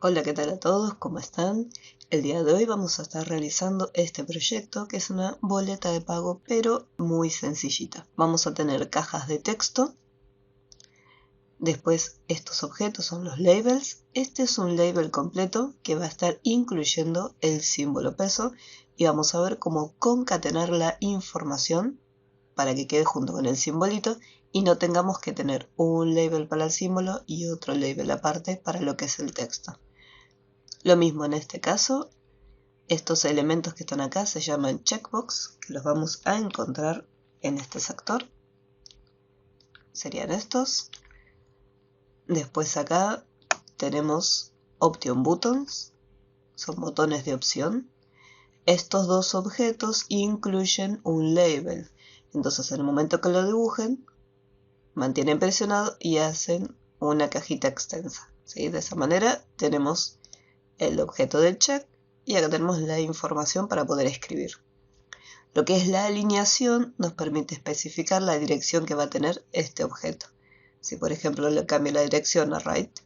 Hola, ¿qué tal a todos? ¿Cómo están? El día de hoy vamos a estar realizando este proyecto que es una boleta de pago pero muy sencillita. Vamos a tener cajas de texto, después estos objetos son los labels. Este es un label completo que va a estar incluyendo el símbolo peso y vamos a ver cómo concatenar la información para que quede junto con el simbolito y no tengamos que tener un label para el símbolo y otro label aparte para lo que es el texto. Lo mismo en este caso, estos elementos que están acá se llaman checkbox, que los vamos a encontrar en este sector. Serían estos. Después acá tenemos option buttons, son botones de opción. Estos dos objetos incluyen un label. Entonces en el momento que lo dibujen, mantienen presionado y hacen una cajita extensa. ¿Sí? De esa manera tenemos el objeto del check y acá tenemos la información para poder escribir. Lo que es la alineación nos permite especificar la dirección que va a tener este objeto. Si por ejemplo le cambio la dirección a right,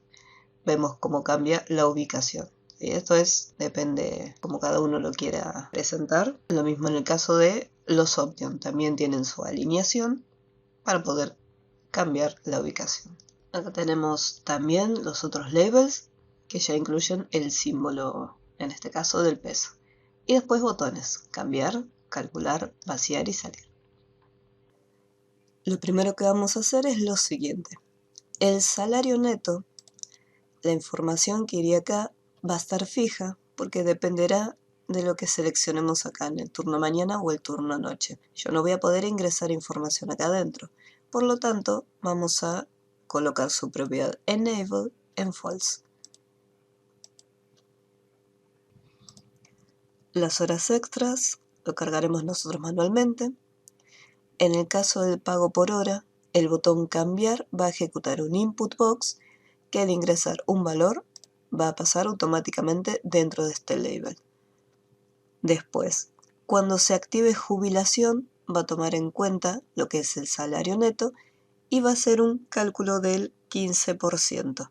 vemos cómo cambia la ubicación. Y esto depende como cada uno lo quiera presentar. Lo mismo en el caso de los options, también tienen su alineación para poder cambiar la ubicación. Acá tenemos también los otros labels que ya incluyen el símbolo, en este caso del peso. Y después botones, cambiar, calcular, vaciar y salir. Lo primero que vamos a hacer es lo siguiente. El salario neto, la información que iría acá, va a estar fija porque dependerá de lo que seleccionemos acá en el turno mañana o el turno noche. Yo no voy a poder ingresar información acá adentro. Por lo tanto, vamos a colocar su propiedad enable en false. Las horas extras lo cargaremos nosotros manualmente. En el caso del pago por hora, el botón cambiar va a ejecutar un input box que al ingresar un valor va a pasar automáticamente dentro de este label. Después, cuando se active jubilación, va a tomar en cuenta lo que es el salario neto y va a hacer un cálculo del 15%.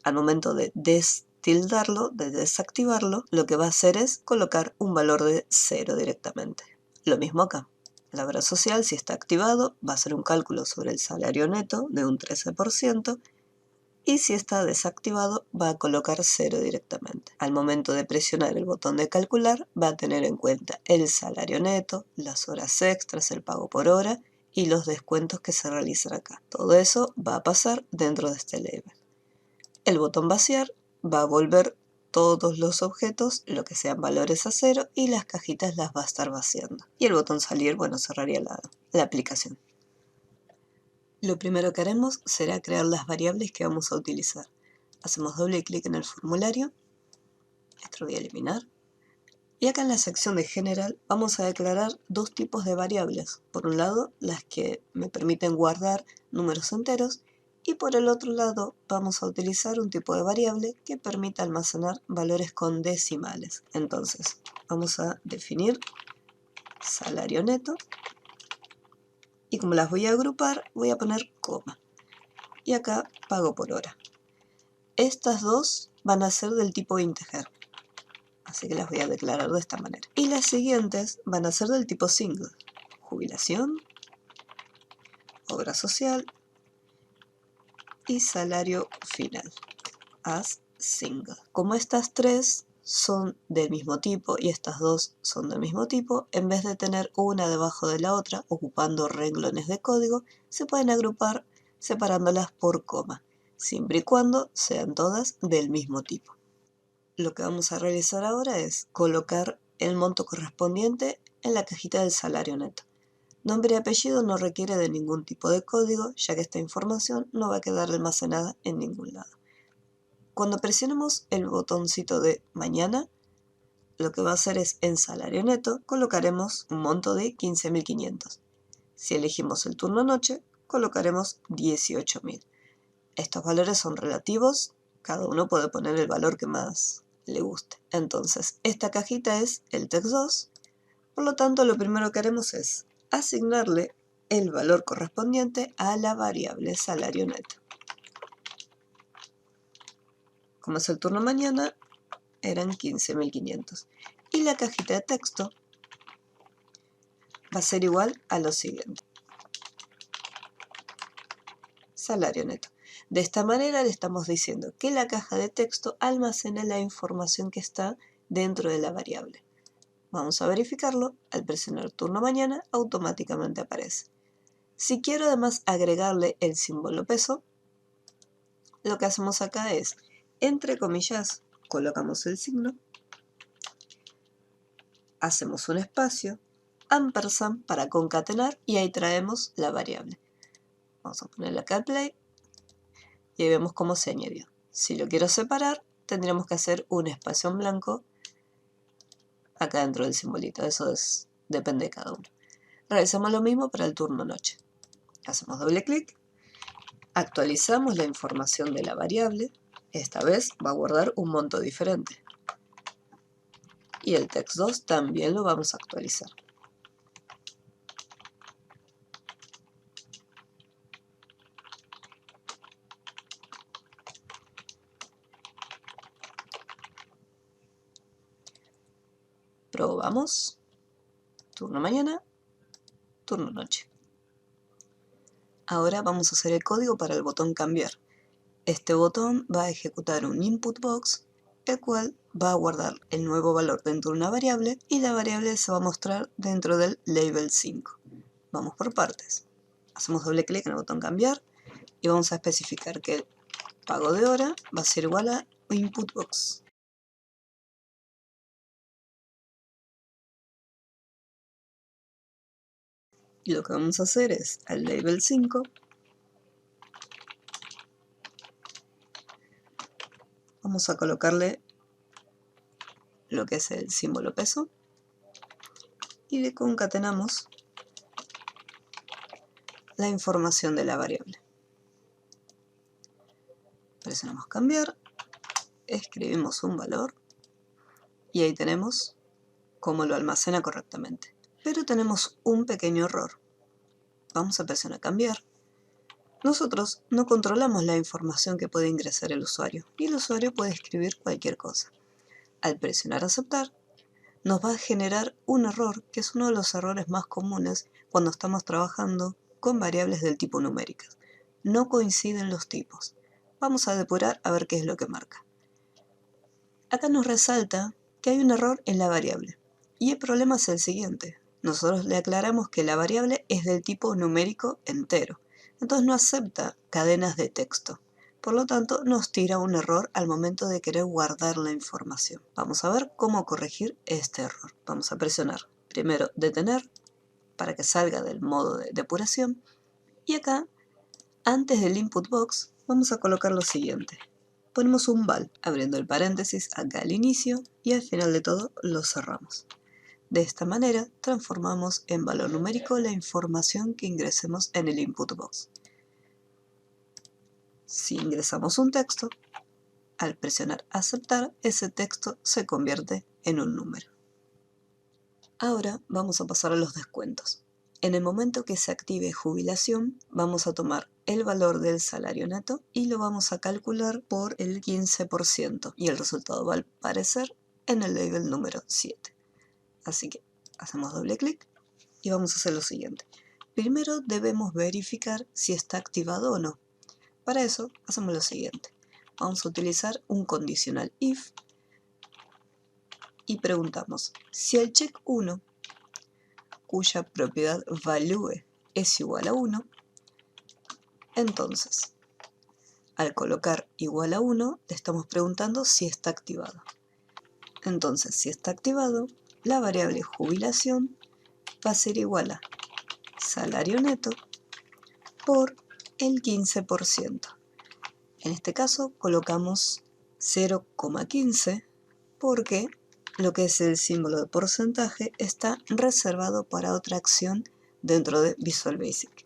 Al momento de destildarlo, de desactivarlo, lo que va a hacer es colocar un valor de 0 directamente. Lo mismo acá. La obra social, si está activado, va a hacer un cálculo sobre el salario neto de un 13%, y si está desactivado, va a colocar 0 directamente. Al momento de presionar el botón de calcular, va a tener en cuenta el salario neto, las horas extras, el pago por hora y los descuentos que se realizan acá. Todo eso va a pasar dentro de este label. El botón vaciar va a volver todos los objetos, lo que sean valores a 0, y las cajitas las va a estar vaciando. Y el botón salir, bueno, cerraría la aplicación. Lo primero que haremos será crear las variables que vamos a utilizar. Hacemos doble clic en el formulario, esto lo voy a eliminar, y acá en la sección de General vamos a declarar dos tipos de variables. Por un lado, las que me permiten guardar números enteros, y por el otro lado vamos a utilizar un tipo de variable que permita almacenar valores con decimales. Entonces, vamos a definir salario neto, y como las voy a agrupar, voy a poner coma. Y acá pago por hora. Estas dos van a ser del tipo integer, así que las voy a declarar de esta manera. Y las siguientes van a ser del tipo single, jubilación, obra social y salario final, as single. Como estas tres son del mismo tipo y estas dos son del mismo tipo, en vez de tener una debajo de la otra, ocupando renglones de código, se pueden agrupar separándolas por coma, siempre y cuando sean todas del mismo tipo. Lo que vamos a realizar ahora es colocar el monto correspondiente en la cajita del salario neto. Nombre y apellido no requiere de ningún tipo de código, ya que esta información no va a quedar almacenada en ningún lado. Cuando presionemos el botoncito de mañana, lo que va a hacer es en salario neto colocaremos un monto de 15.500. Si elegimos el turno noche, colocaremos 18.000. Estos valores son relativos, cada uno puede poner el valor que más le guste. Entonces, esta cajita es el text2, por lo tanto lo primero que haremos es asignarle el valor correspondiente a la variable salario neto. como es el turno mañana, eran 15.500. Y la cajita de texto va a ser igual a lo siguiente. Salario neto. De esta manera le estamos diciendo que la caja de texto almacena la información que está dentro de la variable. Vamos a verificarlo. Al presionar turno mañana, automáticamente aparece. Si quiero además agregarle el símbolo peso, lo que hacemos acá es, entre comillas, colocamos el signo, hacemos un espacio, ampersand para concatenar y ahí traemos la variable. Vamos a ponerle acá play y ahí vemos cómo se añadió. Si lo quiero separar, tendríamos que hacer un espacio en blanco acá dentro del simbolito. Eso depende de cada uno. Realizamos lo mismo para el turno noche. Hacemos doble clic, actualizamos la información de la variable. Esta vez va a guardar un monto diferente. Y el text2 también lo vamos a actualizar. Probamos. Turno mañana, turno noche. Ahora vamos a hacer el código para el botón cambiar. Este botón va a ejecutar un input box, el cual va a guardar el nuevo valor dentro de una variable y la variable se va a mostrar dentro del label 5. Vamos por partes. Hacemos doble clic en el botón cambiar y vamos a especificar que el pago de hora va a ser igual a input box. Y lo que vamos a hacer es, al label 5, vamos a colocarle lo que es el símbolo peso y le concatenamos la información de la variable. Presionamos cambiar, escribimos un valor y ahí tenemos cómo lo almacena correctamente. Pero tenemos un pequeño error. Vamos a presionar cambiar. Nosotros no controlamos la información que puede ingresar el usuario y el usuario puede escribir cualquier cosa. Al presionar aceptar, nos va a generar un error que es uno de los errores más comunes cuando estamos trabajando con variables del tipo numéricas. No coinciden los tipos. Vamos a depurar a ver qué es lo que marca. Acá nos resalta que hay un error en la variable. Y el problema es el siguiente. Nosotros le aclaramos que la variable es del tipo numérico entero. Entonces no acepta cadenas de texto. Por lo tanto, nos tira un error al momento de querer guardar la información. Vamos a ver cómo corregir este error. Vamos a presionar primero detener para que salga del modo de depuración. Y acá, antes del input box, vamos a colocar lo siguiente. Ponemos un val, abriendo el paréntesis acá al inicio y al final de todo lo cerramos. De esta manera transformamos en valor numérico la información que ingresemos en el input box. Si ingresamos un texto, al presionar aceptar, ese texto se convierte en un número. Ahora vamos a pasar a los descuentos. En el momento que se active jubilación, vamos a tomar el valor del salario neto y lo vamos a calcular por el 15% y el resultado va a aparecer en el label número 7. Así que hacemos doble clic y vamos a hacer lo siguiente. Primero debemos verificar si está activado o no. Para eso hacemos lo siguiente. Vamos a utilizar un condicional if y preguntamos si el check 1, cuya propiedad value es igual a 1, entonces al colocar igual a 1 le estamos preguntando si está activado. Entonces si está activado, la variable jubilación va a ser igual a salario neto por el 15%. En este caso colocamos 0,15 porque lo que es el símbolo de porcentaje está reservado para otra acción dentro de Visual Basic.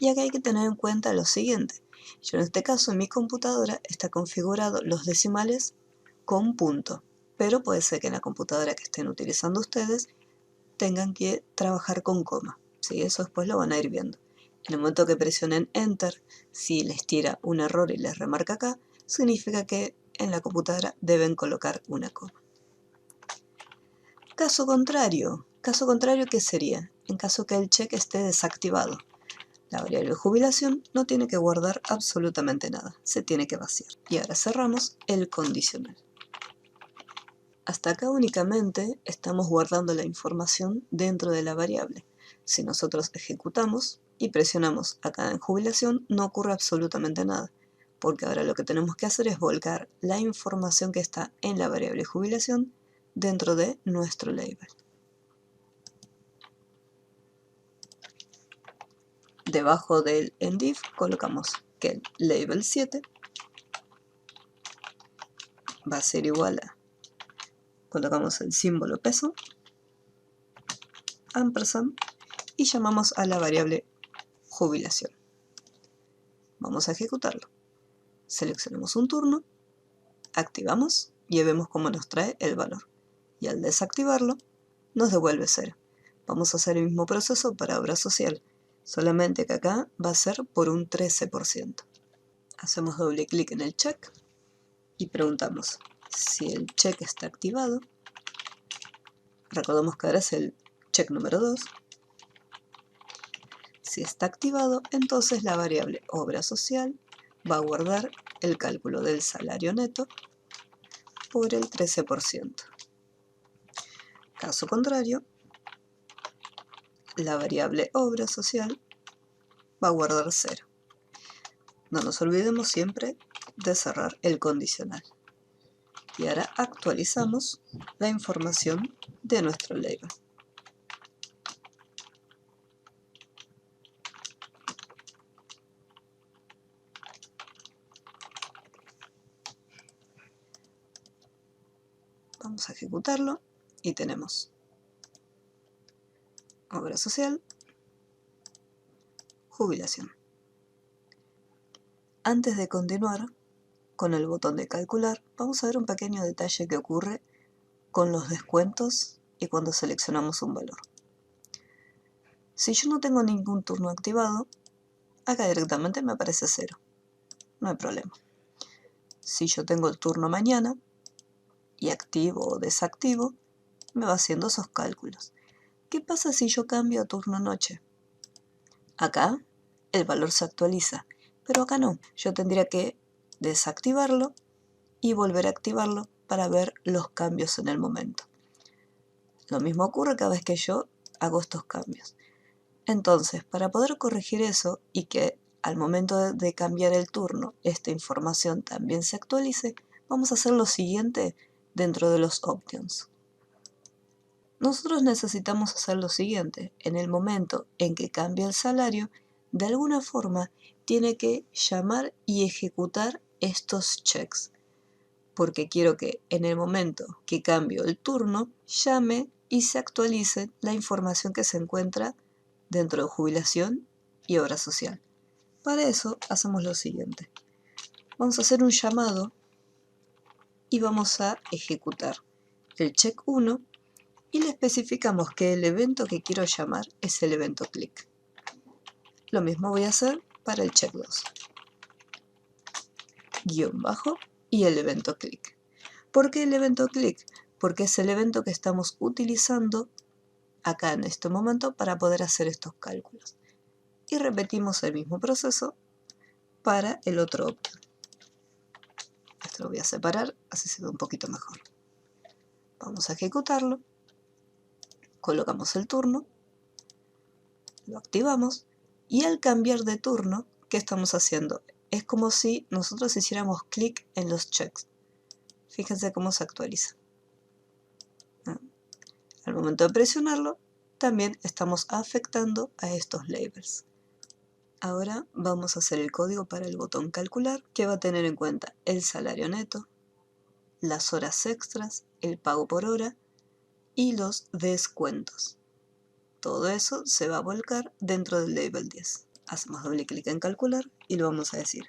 Y acá hay que tener en cuenta lo siguiente. Yo en este caso en mi computadora está configurado los decimales con punto, pero puede ser que en la computadora que estén utilizando ustedes tengan que trabajar con coma. ¿Sí? Eso después lo van a ir viendo. En el momento que presionen Enter, si les tira un error y les remarca acá, significa que en la computadora deben colocar una coma. Caso contrario, ¿qué sería? En caso que el check esté desactivado. La variable jubilación no tiene que guardar absolutamente nada, se tiene que vaciar. Y ahora cerramos el condicional. Hasta acá únicamente estamos guardando la información dentro de la variable. Si nosotros ejecutamos y presionamos acá en jubilación, no ocurre absolutamente nada, porque ahora lo que tenemos que hacer es volcar la información que está en la variable jubilación dentro de nuestro label. Debajo del endif colocamos que el label 7 va a ser igual a, colocamos el símbolo peso, ampersand, y llamamos a la variable jubilación. Vamos a ejecutarlo. Seleccionamos un turno, activamos y vemos cómo nos trae el valor. Y al desactivarlo, nos devuelve 0. Vamos a hacer el mismo proceso para obra social, solamente que acá va a ser por un 13%. Hacemos doble clic en el check y preguntamos si el check está activado. Recordemos que ahora es el check número 2. Si está activado, entonces la variable obra social va a guardar el cálculo del salario neto por el 13%. Caso contrario, la variable obra social va a guardar 0. No nos olvidemos siempre de cerrar el condicional. Y ahora actualizamos la información de nuestro label. Vamos a ejecutarlo y tenemos obra social, jubilación. Antes de continuar con el botón de calcular, vamos a ver un pequeño detalle que ocurre con los descuentos y cuando seleccionamos un valor. Si yo no tengo ningún turno activado, acá directamente me aparece 0. No hay problema. Si yo tengo el turno mañana y activo o desactivo, me va haciendo esos cálculos. ¿Qué pasa si yo cambio a turno noche? Acá el valor se actualiza, pero acá no. Yo tendría que desactivarlo y volver a activarlo para ver los cambios en el momento. Lo mismo ocurre cada vez que yo hago estos cambios. Entonces, para poder corregir eso y que al momento de cambiar el turno esta información también se actualice, vamos a hacer lo siguiente dentro de los options. Nosotros necesitamos hacer lo siguiente. En el momento en que cambia el salario, de alguna forma tiene que llamar y ejecutar estos checks. Porque quiero que en el momento que cambio el turno, llame y se actualice la información que se encuentra dentro de jubilación y obra social. Para eso hacemos lo siguiente. Vamos a hacer un llamado y vamos a ejecutar el check 1 y le especificamos que el evento que quiero llamar es el evento click. Lo mismo voy a hacer para el check 2. Guión bajo y el evento click. ¿Por qué el evento click? Porque es el evento que estamos utilizando acá en este momento para poder hacer estos cálculos. Y repetimos el mismo proceso para el otro option. Esto lo voy a separar, así se ve un poquito mejor. Vamos a ejecutarlo. Colocamos el turno. Lo activamos. Y al cambiar de turno, ¿qué estamos haciendo? Es como si nosotros hiciéramos clic en los checks. Fíjense cómo se actualiza. Al momento de presionarlo, también estamos afectando a estos labels. Ahora vamos a hacer el código para el botón calcular, que va a tener en cuenta el salario neto, las horas extras, el pago por hora y los descuentos. Todo eso se va a volcar dentro del label 10. Hacemos doble clic en calcular y lo vamos a decir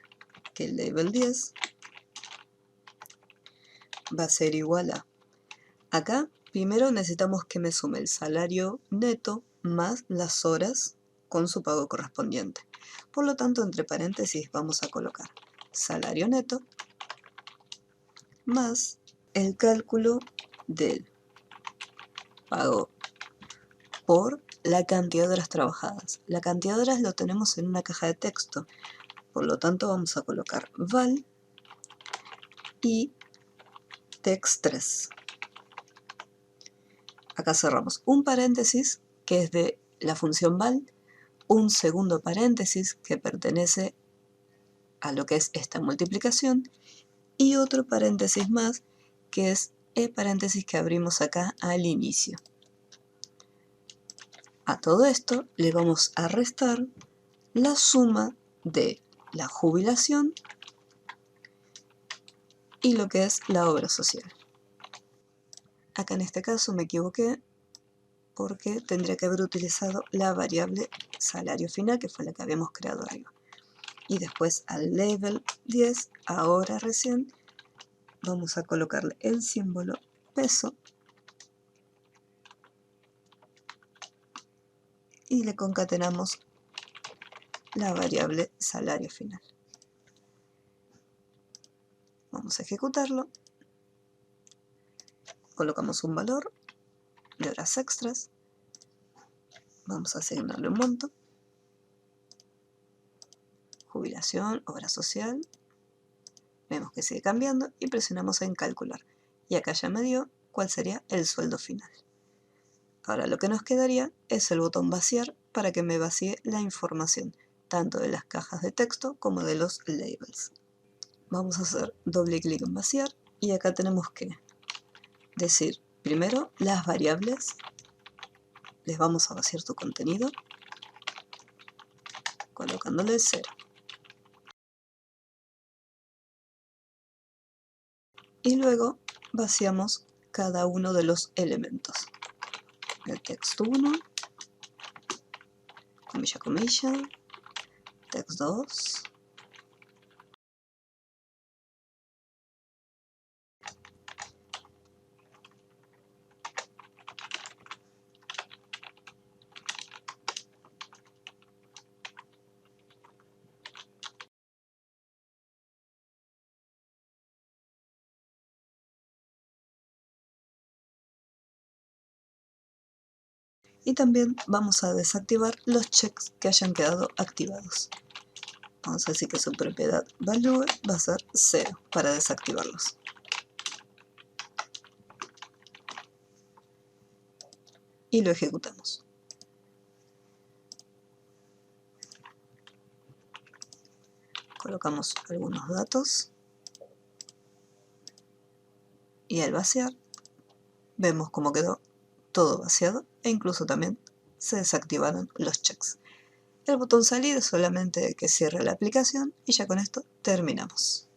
que el label 10 va a ser igual a... Acá primero necesitamos que me sume el salario neto más las horas con su pago correspondiente. Por lo tanto, entre paréntesis vamos a colocar salario neto más el cálculo del pago por la cantidad de horas trabajadas. La cantidad de horas lo tenemos en una caja de texto, por lo tanto vamos a colocar val y text3. Acá cerramos un paréntesis que es de la función val, un segundo paréntesis que pertenece a lo que es esta multiplicación y otro paréntesis más que es el paréntesis que abrimos acá al inicio. A todo esto le vamos a restar la suma de la jubilación y lo que es la obra social. Acá en este caso me equivoqué porque tendría que haber utilizado la variable salario final, que fue la que habíamos creado arriba. Y después al level 10, ahora recién, vamos a colocarle el símbolo peso y le concatenamos la variable salario final. Vamos a ejecutarlo. Colocamos un valor de horas extras. Vamos a asignarle un monto. Jubilación, obra social. Vemos que sigue cambiando y presionamos en calcular. Y acá ya me dio cuál sería el sueldo final. Ahora lo que nos quedaría es el botón vaciar para que me vacíe la información, tanto de las cajas de texto como de los labels. Vamos a hacer doble clic en vaciar y acá tenemos que decir primero las variables, les vamos a vaciar su contenido colocándole 0. Y luego vaciamos cada uno de los elementos. El texto 1, comilla, comilla, text 2, y también vamos a desactivar los checks que hayan quedado activados. Vamos a decir que su propiedad value va a ser 0 para desactivarlos. Y lo ejecutamos. Colocamos algunos datos y al vaciar vemos cómo quedó todo vaciado e incluso también se desactivaron los checks. El botón salir es solamente que cierre la aplicación y ya con esto terminamos.